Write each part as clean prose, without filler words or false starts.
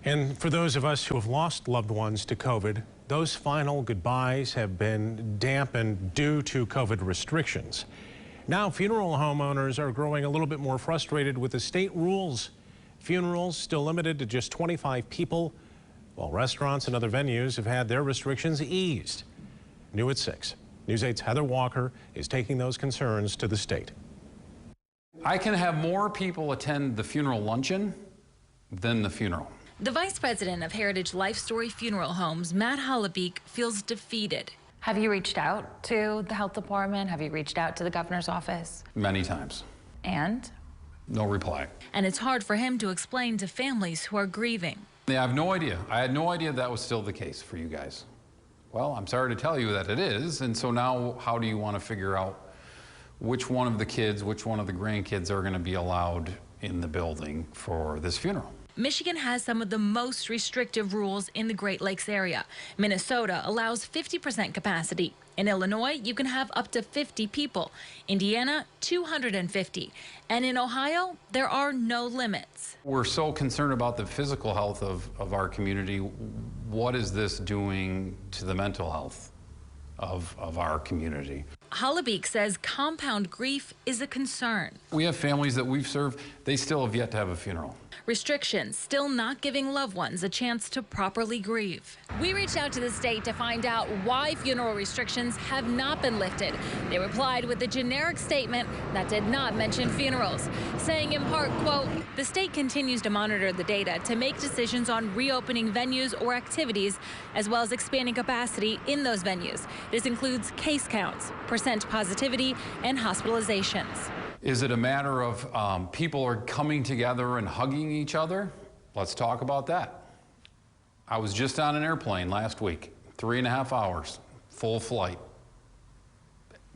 And for those of us who have lost loved ones to COVID, those final goodbyes have been dampened due to COVID restrictions. Now, funeral homeowners are growing a little bit more frustrated with the state rules. Funerals still limited to just 25 people, while restaurants and other venues have had their restrictions eased. New at 6. News 8's Heather Walker is taking those concerns to the state. I can have more people attend the funeral luncheon than the funeral. The vice president of Heritage Life Story Funeral Homes, Matt Hollebeek, feels defeated. Have you reached out to the health department? Have you reached out to the governor's office? Many times. And? No reply. And it's hard for him to explain to families who are grieving. Yeah, I have no idea. I had no idea that was still the case for you guys. Well, I'm sorry to tell you that it is, and so now how do you want to figure out which one of the kids, which one of the grandkids are going to be allowed in the building for this funeral? Michigan has some of the most restrictive rules in the Great Lakes area. Minnesota allows 50% capacity. In Illinois, you can have up to 50 people. Indiana, 250. And in Ohio, there are no limits. We're so concerned about the physical health of our community. What is this doing to the mental health of our community? Hollebeek says compound grief is a concern. We have families that we've served, they still have yet to have a funeral. Restrictions still not giving loved ones a chance to properly grieve. We reached out to the state to find out why funeral restrictions have not been lifted. They replied with a generic statement that did not mention funerals, saying in part, quote, the state continues to monitor the data to make decisions on reopening venues or activities, as well as expanding capacity in those venues. This includes case counts, percent positivity, and hospitalizations. Is it a matter of people are coming together and hugging each other? Let's talk about that. I was just on an airplane last week, 3.5 hours, full flight.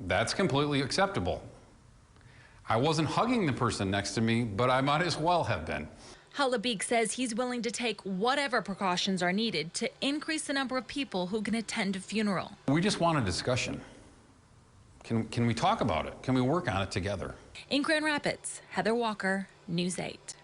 That's completely acceptable. I wasn't hugging the person next to me, but I might as well have been. Hollebeek says he's willing to take whatever precautions are needed to increase the number of people who can attend a funeral. We just want a discussion. Can we talk about it? Can we work on it together? In Grand Rapids, Heather Walker, News 8.